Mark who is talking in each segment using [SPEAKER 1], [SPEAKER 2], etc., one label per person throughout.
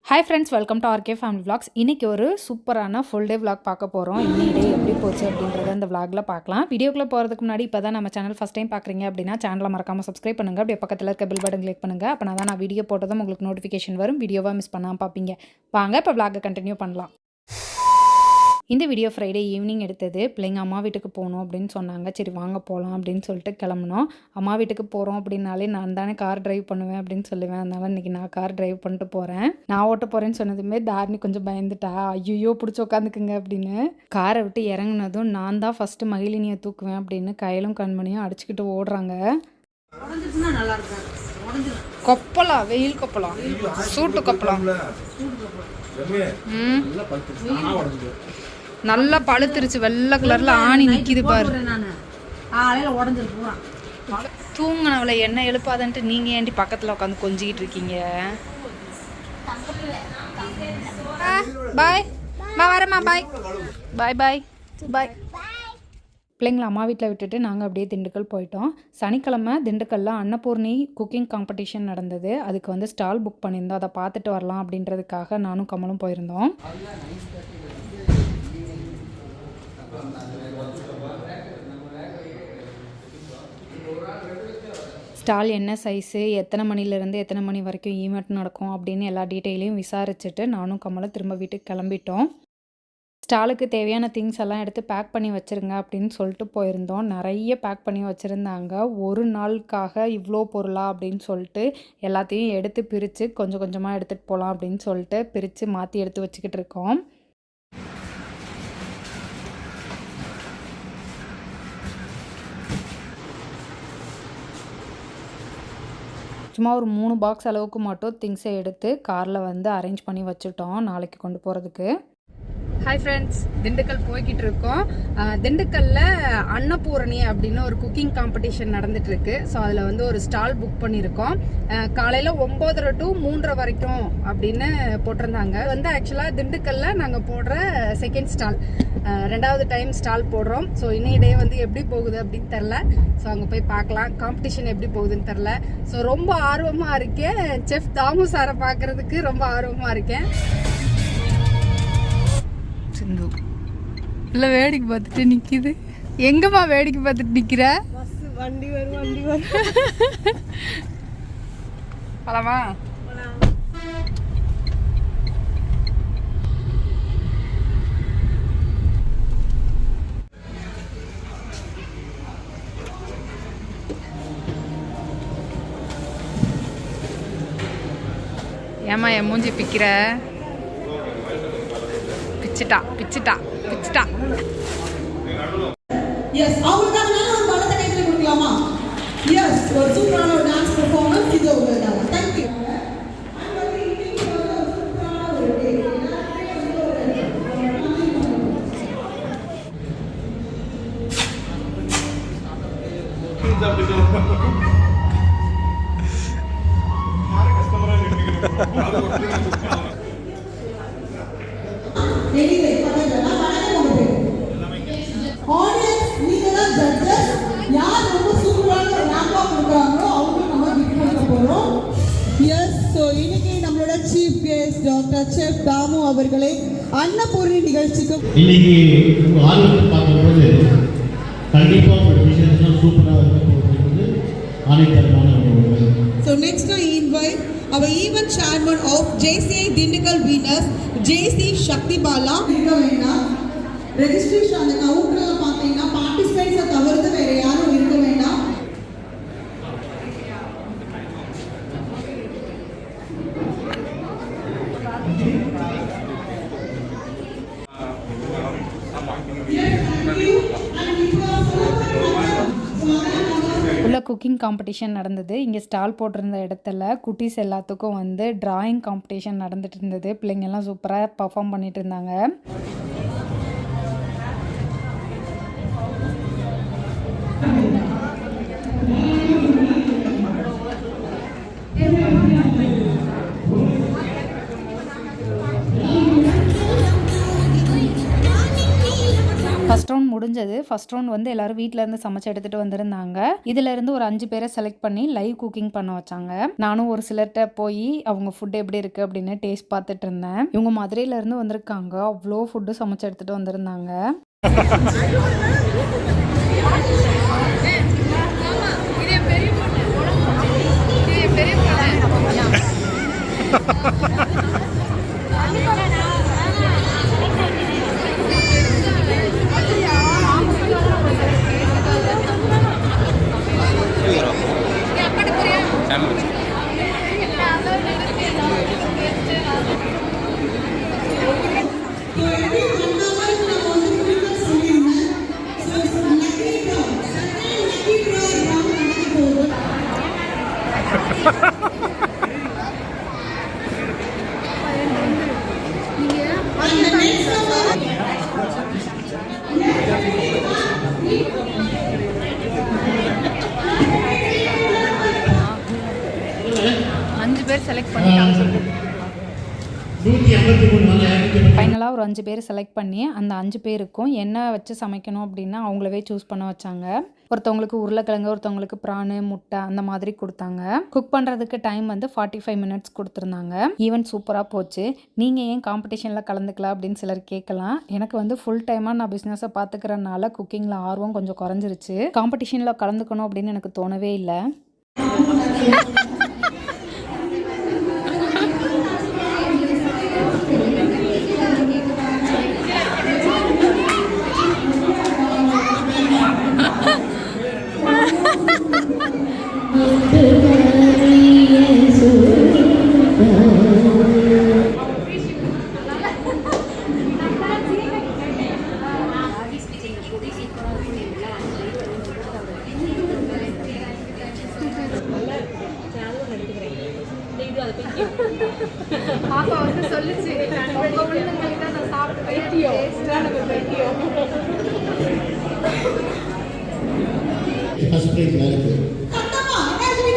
[SPEAKER 1] Hi friends, welcome to RK family vlogs. இன்றைக்கி ஒரு சூப்பரான ஃபுல் டே விளாக் பார்க்க போகிறோம். இன்னைக்கு டே எப்படி போச்சு அப்படின்றத இந்த விளாகில் பார்க்கலாம். வீடியோக்குள்ளே போகிறதுக்கு முன்னாடி இப்போ தான் நம்ம சேனல் ஃபஸ்ட் டைம் பார்க்குறீங்க அப்படின்னா சேனலை மறக்காமல் சப்ஸ்கிரைப் பண்ணுங்கள். அப்படியே பக்கத்தில் இருக்க பெல் பட்டன் கிளிக் பண்ணுங்கள். அப்போ நான் வீடியோ போட்டதும் உங்களுக்கு நோட்டிஃபிகேஷன் வரும். வீடியோவாக மிஸ் பண்ணாமல் பார்ப்பீங்க. வாங்க இப்போ விளாகை கண்டினியூ பண்ணலாம். இந்த வீடியோ ஃப்ரைடே ஈவினிங் எடுத்தது. பிள்ளைங்க அம்மா வீட்டுக்கு போகணும் அப்படின்னு சொன்னாங்க. சரி வாங்க போகலாம் அப்படின்னு சொல்லிட்டு கிளம்புனோம். அம்மா வீட்டுக்கு போகிறோம் அப்படின்னாலே நான் தானே கார் டிரைவ் பண்ணுவேன் அப்படின்னு சொல்லுவேன். அதனால் இன்றைக்கி நான் கார் டிரைவ் பண்ணிட்டு போகிறேன். நான் ஓட்ட போகிறேன்னு சொன்னதுமே தாரிணி கொஞ்சம் பயந்துட்டா. ஐயோ பிடிச்சி உட்காந்துக்குங்க அப்படின்னு. காரை விட்டு இறங்குனதும் நான் தான் ஃபஸ்ட்டு மகிழினியை தூக்குவேன் அப்படின்னு கையிலும் கண்மணியும் அடிச்சுக்கிட்டு ஓடுறாங்க. கொப்பலாம், வெயில் கொப்பலாம், சூட்டு கொப்பலாம். நல்லா பழுத்துருச்சு. வெள்ளை கலர்ல ஆணி நிக்குது பாரு. தூங்கினவளை என்ன எழுப்பாதன்ட்டு நீங்க ஏண்டி பக்கத்துல உட்காந்து கொஞ்சிக்கிட்டு இருக்கீங்க? பாய் வரமா, பாய் பாய் பாய் பாய். பிள்ளைங்களை அம்மா வீட்டில் விட்டுட்டு நாங்கள் அப்படியே திண்டுக்கல் போயிட்டோம். சனிக்கிழமை திண்டுக்கல்ல அன்னபூர்ணி குக்கிங் காம்படிஷன் நடந்தது. அதுக்கு ஸ்டால் புக் பண்ணியிருந்தோம். அதை பார்த்துட்டு வரலாம் அப்படின்றதுக்காக நானும் கமலும் போயிருந்தோம். ஸ்டால் என்ன சைஸு, எத்தனை மணிலேருந்து எத்தனை மணி வரைக்கும் ஈவெண்ட் நடக்கும் அப்படின்னு எல்லா டீட்டெயிலையும் விசாரிச்சுட்டு நானும் கமலும் திரும்ப வீட்டுக்கு கிளம்பிட்டோம். ஸ்டாலுக்கு தேவையான திங்ஸ் எல்லாம் எடுத்து பேக் பண்ணி வச்சுருங்க அப்படின்னு சொல்லிட்டு போயிருந்தோம். நிறைய பேக் பண்ணி வச்சுருந்தாங்க. ஒரு நாளுக்காக இவ்வளோ பொருளா அப்படின்னு சொல்லிட்டு எல்லாத்தையும் எடுத்து பிரித்து கொஞ்சம் கொஞ்சமாக எடுத்துகிட்டு போகலாம் அப்படின்னு சொல்லிட்டு பிரித்து மாற்றி எடுத்து வச்சுக்கிட்டு இருக்கோம். சும்மா ஒரு 3 பாக்ஸ் அளவுக்கு மட்டும் திங்ஸை எடுத்து காரில் அரேஞ்ச் பண்ணி வச்சுட்டோம் நாளைக்கு கொண்டு போகிறதுக்கு. ஹாய் ஃப்ரெண்ட்ஸ், திண்டுக்கல் போய்கிட்டு இருக்கோம். திண்டுக்கல்ல அன்னபூரணி அப்படின்னு ஒரு குக்கிங் காம்படிஷன் நடந்துட்டு இருக்கு. ஸோ அதில் ஒரு ஸ்டால் புக் பண்ணியிருக்கோம். காலையில் 9:30 to 3:30 வரைக்கும் அப்படின்னு போட்டிருந்தாங்க. ஆக்சுவலாக திண்டுக்கல்ல நாங்கள் போடுற செகண்ட் ஸ்டால், 2வது டைம் ஸ்டால் போடுறோம். ஸோ இன்னைய டே எப்படி போகுது அப்படின்னு தெரில. ஸோ அங்கே போய் பார்க்கலாம் காம்படிஷன் எப்படி போகுதுன்னு தெரில. ஸோ ரொம்ப ஆர்வமாக இருக்கேன். செஃப் தாமு சாரை பார்க்குறதுக்கு ரொம்ப ஆர்வமாக இருக்கேன். சிந்து இல்லை வேடிக்கை பார்த்துட்டு நிற்கிது. எங்கம்மா வேடிக்கை பார்த்துட்டு நிற்கிற? வண்டி வரும் பழமா? ஏமா என் மூஞ்சி பிக்கிற? பிச்சிட்டா.
[SPEAKER 2] எஸ், அவங்களுக்காக நான் ஒரு பலத்தை கையில் கொடுக்கலாமா? எஸ், ஒரு சூப்பரான ஒரு டான்ஸ் பெர்ஃபார்மன்ஸ் இது உங்களுக்காக. Thank you. Chief guest doctor chef Damu அவர்களை அன்னபூர்ணி நிகழ்ச்சிக்கு
[SPEAKER 3] இன்னைக்கு உங்க ஆர்வத்தை பார்க்கும்போது கண்டிப்பாக ஒரு விஷயம் சூப்பராக இருக்கிறது ஆணைத்தரமான ஒரு.
[SPEAKER 2] So next I invite our event chairman of JCI Dindigul winners JC Shakti Bala. இருக்க வேண்டாம். ரெஜிஸ்ட்ரேஷன் அந்த கவுண்டர்ல பார்த்தீங்கன்னா பார்ட்டிசிபென்ட்ஸை தவிர்த்து வேற யாரும் இருக்க வேண்டாம்.
[SPEAKER 1] உள்ள குக்கிங் காம்படிஷன் நடந்தது. இங்கே ஸ்டால் போட்டிருந்த இடத்துல குட்டீஸ் எல்லாத்துக்கும் டிராயிங் காம்படிஷன் நடந்துட்டு இருந்தது. பிள்ளைங்கெல்லாம் சூப்பராக பர்ஃபார்ம் பண்ணிட்டு இருந்தாங்க. ஃபஸ்ட் ரவுண்ட் முடிஞ்சது. ஃபர்ஸ்ட் ரவுண்ட் வந்து எல்லாரும் வீட்ல இருந்து சமைச்சு எடுத்துட்டு வந்திருந்தாங்க. இதுல இருந்து ஒரு 5 பேரை செலக்ட் பண்ணி லைவ் குக்கிங் பண்ண வச்சாங்க. நானும் ஒரு சிலர்கிட்ட போய் அவங்க ஃபுட் எப்படி இருக்கு அப்படின்னு டேஸ்ட் பார்த்துட்டு இருந்தேன். இவங்க மதுரையில இருந்து வந்திருக்காங்க. அவ்வளோ ஃபுட்டு சமைச்சு எடுத்துட்டு வந்திருந்தாங்க. செலக்ட் பண்ணிட்டாங்க. ஃபைனலாக ஒரு 5 பேர் செலக்ட் பண்ணி அந்த 5 பேருக்கும் என்ன வச்சு சமைக்கணும் அப்படின்னா அவங்களவே சூஸ் பண்ண வச்சாங்க. ஒருத்தவங்களுக்கு உருளைக்கிழங்கு, ஒருத்தவங்களுக்கு பிரானு, முட்டை அந்த மாதிரி கொடுத்தாங்க. குக் பண்ணுறதுக்கு டைம் வந்து 45 மினிட்ஸ் கொடுத்துருந்தாங்க. ஈவென்ட் சூப்பராக போச்சு. நீங்கள் ஏன் காம்படிஷனில் கலந்துக்கலாம் அப்படின்னு சிலர் கேட்கலாம். எனக்கு வந்து ஃபுல் டைமாக நான் பிஸ்னஸை பார்த்துக்கிறனால குக்கிங்கில் ஆர்வம் கொஞ்சம் குறைஞ்சிருச்சு. காம்படிஷனில் கலந்துக்கணும் அப்படின்னு எனக்கு தோணவே இல்லை.
[SPEAKER 4] பாப்பா வந்து சொல்லுச்சு உங்க உளுந்தங்களி தான் நான் சாப்பிட்டேன்.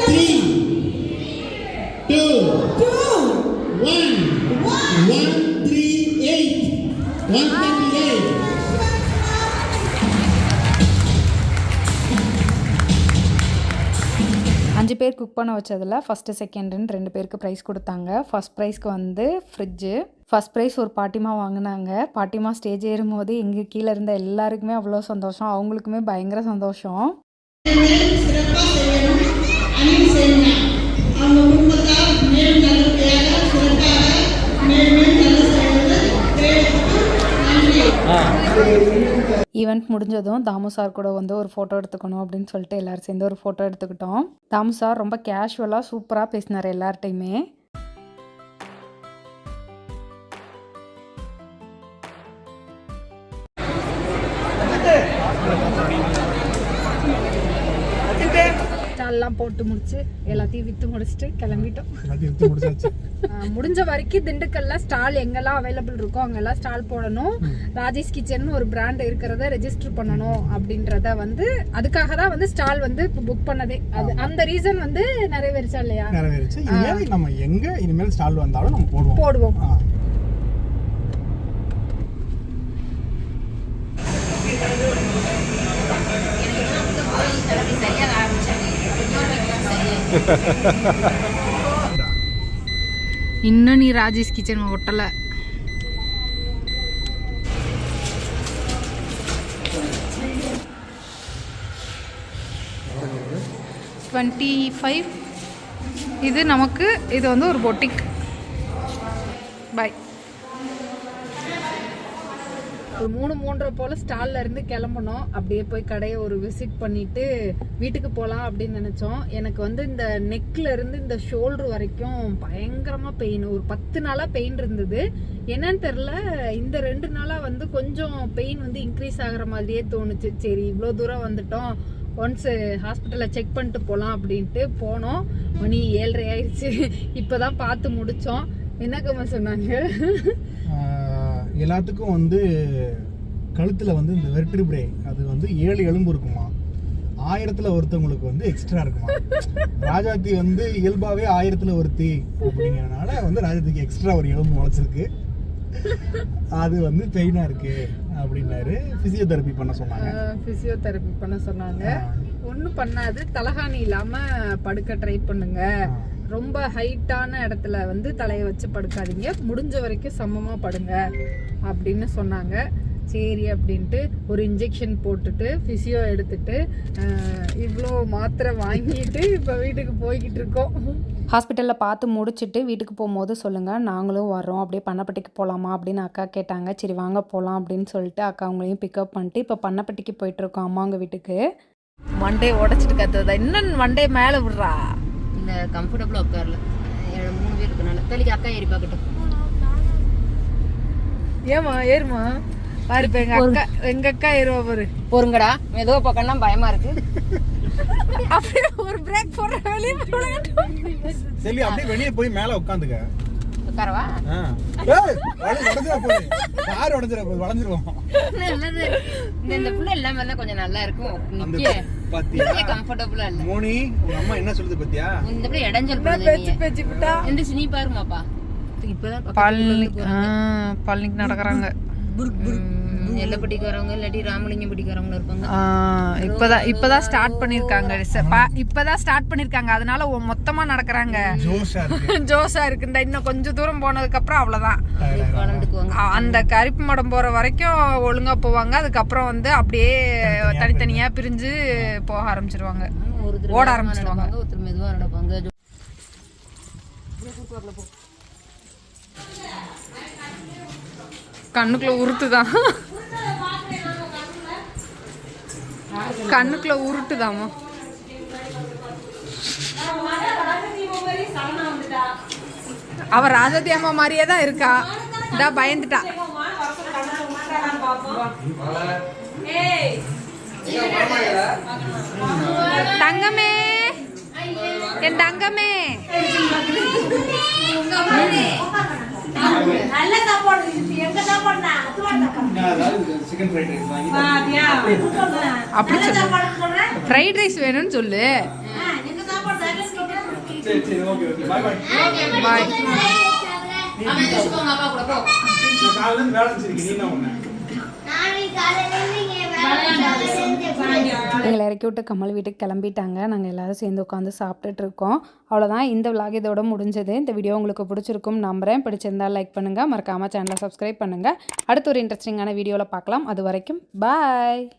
[SPEAKER 3] 3, 2, 1, 138, 138.
[SPEAKER 1] அஞ்சு பேர் குக் பண்ண வச்சதில் ஃபஸ்ட்டு செகண்டுன்னு 2 பேருக்கு ப்ரைஸ் கொடுத்தாங்க. ஃபஸ்ட் ப்ரைஸ்க்கு வந்து ஃப்ரிட்ஜு. ஃபஸ்ட் ப்ரைஸ் ஒரு பாட்டிமா வாங்கினாங்க. பாட்டிமா ஸ்டேஜ் ஏறும்போது எங்கள் கீழே இருந்த எல்லாருக்குமே அவ்வளோ சந்தோஷம். அவங்களுக்குமே பயங்கர சந்தோஷம். ஈவெண்ட் முடிஞ்சதும் தாமு சார் கூட வந்து ஒரு ஃபோட்டோ எடுத்துக்கணும் அப்படின்னு சொல்லிட்டு எல்லோரும் சேர்ந்து ஒரு ஃபோட்டோ எடுத்துக்கிட்டோம். தாமு சார் ரொம்ப கேஷுவலாக சூப்பராக பேசினார் எல்லார்ட்டையுமே.
[SPEAKER 4] ஸ்டால்லாம் போட்டு முடிச்சு எல்லாத்தையும் விற்று முடிச்சுட்டு கிளம்பிட்டோம். முடிஞ்ச வரைக்கும் திண்டுக்கல்ல ஸ்டால் எங்கெல்லாம் அவைலபிள் இருக்கோ அங்கெல்லாம் ஸ்டால் போடணும். ராஜேஷ் கிச்சன் ஒரு பிராண்ட் இருக்கிறத ரெஜிஸ்டர் பண்ணணும் அப்படின்றத வந்து அதுக்காக தான் வந்து ஸ்டால் வந்து புக் பண்ணதே. அது அந்த ரீசன் வந்து நிறைவேறிச்சா இல்லையா?
[SPEAKER 5] நிறைவேறிச்சு. இனிமேல் நம்ம எங்க இனிமேல் ஸ்டால் வந்தாலும் நம்ம போடுவோம்.
[SPEAKER 4] இன்னும் நீ ராஜேஷ் கிச்சன் ஒட்டல. $25. இது நமக்கு இது வந்து ஒரு பொட்டிக். பாய். ஒரு 3:30 போல் ஸ்டால்ல இருந்து கிளம்பணும். அப்படியே போய் கடையை ஒரு விசிட் பண்ணிட்டு வீட்டுக்கு போகலாம் அப்படின்னு நினைச்சோம். எனக்கு வந்து இந்த நெக்ல இருந்து இந்த ஷோல்டர் வரைக்கும் பயங்கரமா பெயின். ஒரு 10 நாளா பெயின் இருந்தது. என்னன்னு தெரியல, இந்த 2 நாளா வந்து கொஞ்சம் பெயின் வந்து இன்க்ரீஸ் ஆகுற மாதிரியே தோணுச்சு. சரி இவ்வளோ தூரம் வந்துட்டோம், ஒன்ஸ் ஹாஸ்பிட்டலில் செக் பண்ணிட்டு போகலாம் அப்படின்ட்டு போனோம். மணி 7:30 ஆயிடுச்சு. இப்போதான் பார்த்து முடித்தோம். என்ன கம்மா சொன்னாங்க?
[SPEAKER 5] எல்லாத்துக்கும் வந்து கழுத்தில் வந்து இந்த வெர்டிபிரே அது வந்து 7 எலும்பு இருக்குமா. 1000ல் ஒருத்தவங்களுக்கு வந்து எக்ஸ்ட்ரா இருக்குமா. ராஜாத்தி வந்து இயல்பாகவே 1000ல் ஒருத்தி அப்படிங்கிறனால வந்து ராஜாத்திக்கு எக்ஸ்ட்ரா ஒரு எலும்பு முளைச்சிருக்கு. அது வந்து பெயினா இருக்கு அப்படின்னாரு. பிசியோதெரபி பண்ண சொன்னாங்க.
[SPEAKER 4] பிசியோதெரபி பண்ண சொன்னாங்க. ஒன்றும் பண்ணாது, தலகாணி இல்லாம படுக்க ட்ரை பண்ணுங்க. ரொம்ப ஹைட்டான இடத்துல வந்து தலையை வச்சு படுக்காதீங்க, முடிஞ்ச வரைக்கும் சமமா படுங்க அப்படின்னு சொன்னாங்க. சரி அப்படின்ட்டு ஒரு இன்ஜெக்ஷன் போட்டுட்டு பிசியோ எடுத்துட்டு இவ்வளோ மாத்திரை வாங்கிட்டு இப்போ வீட்டுக்கு போய்கிட்டு இருக்கோம்.
[SPEAKER 1] ஹாஸ்பிட்டலில் பார்த்து முடிச்சுட்டு வீட்டுக்கு போகும்போது சொல்லுங்கள், நாங்களும் வரோம், அப்படியே பண்ணப்பட்டிக்கு போகலாமா அப்படின்னு அக்கா கேட்டாங்க. சரி வாங்க போகலாம் அப்படின்னு சொல்லிட்டு அக்கா அவங்களையும் பிக்கப் பண்ணிட்டு இப்போ பண்ணப்பட்டிக்கு போயிட்டுருக்கோம் அம்மாங்க வீட்டுக்கு.
[SPEAKER 4] மண்டே உடச்சிட்டு கத்துறதா இன்னும் மண்டே மேலே விடுறா.
[SPEAKER 6] இந்த கம்ஃபர்டபுளாக உட்காரல, 3 பேர் இருக்கனால. தலைக்கு அக்கா ஏறி பார்க்கட்டும்.
[SPEAKER 4] ஏமா ஏறுமா பாரு, இப்போ எங்க அக்கா ஏறுவா பாரு.
[SPEAKER 6] பொறுங்கடா, மெதுவா பார்க்கணும்னா பயமா இருக்கு.
[SPEAKER 4] அப்படியே ஒரு பிரேக் போடுற வெளியே
[SPEAKER 5] சரி அப்படியே வெளியே போய் மேல உட்காந்துக்க.
[SPEAKER 6] உட்காரவா?
[SPEAKER 5] வளைஞ்சிருவோம்.
[SPEAKER 6] நல்லது. இந்த புள்ள இல்லாம எல்லாம் கொஞ்சம் நல்லா இருக்கும். நிக்க கம்ஃபர்டபுளா இல்ல.
[SPEAKER 5] மோனி உங்க அம்மா என்ன சொல்லுது பாத்தியா?
[SPEAKER 6] இந்த புள்ள இடைஞ்சல்
[SPEAKER 4] பேச்சு விட்டா
[SPEAKER 6] எந்த சினி பாருமாப்பா. இப்பதான்
[SPEAKER 4] பழனிக்கு நடக்கிறாங்க.
[SPEAKER 6] எல்லப்பட்டிக்கு வரவங்க இல்லாட்டி ராமலிங்கப்பட்டிக்கு வரவங்க இருப்பாங்க.
[SPEAKER 4] இப்பதான் ஸ்டார்ட் பண்ணிருக்காங்க. இப்பதான் ஸ்டார்ட் பண்ணிருக்காங்க, அதனால மொத்தமா நடக்கிறாங்க. ஜோஷா இருக்கு. இந்த இன்னும் கொஞ்சம் தூரம் போனதுக்கு அப்புறம் அவ்வளவுதான். அந்த கருப்பு மடம் போற வரைக்கும் ஒழுங்கா போவாங்க. அதுக்கப்புறம் வந்து அப்படியே தனித்தனியா பிரிஞ்சு போக ஆரம்பிச்சிருவாங்க, ஓட ஆரம்பிச்சிருவாங்க.
[SPEAKER 6] ஒருத்தர் மெதுவா நடப்பாங்க.
[SPEAKER 4] கண்ணுக்குள்ள உருட்டுதான், கண்ணுக்குள்ள உருட்டுதாமா. அவ ராஜாதி அம்மா மாதிரியே தான் இருக்கா. இதா பயந்துட்டா. தங்கமே, என் தங்கமே. அப்படி சொல்லு, ஃப்ரைட் ரைஸ் வேணும்னு சொல்லு. பாய்.
[SPEAKER 1] எங்களை இறக்கி விட்டு கமல் வீட்டுக்கு கிளம்பிட்டாங்க. நாங்கள் எல்லோரும் சேர்ந்து உட்காந்து சாப்பிட்டுட்டு இருக்கோம். அவ்வளோதான், இந்த விலாக் இதோட முடிஞ்சது. இந்த வீடியோ உங்களுக்கு பிடிச்சிருக்கும் நம்புறேன். பிடிச்சிருந்தால் லைக் பண்ணுங்கள், மறக்காமல் சேனலை சப்ஸ்கிரைப் பண்ணுங்கள். அடுத்து ஒரு இன்ட்ரெஸ்டிங்கான வீடியோவில் பார்க்கலாம். அது வரைக்கும் பாய்.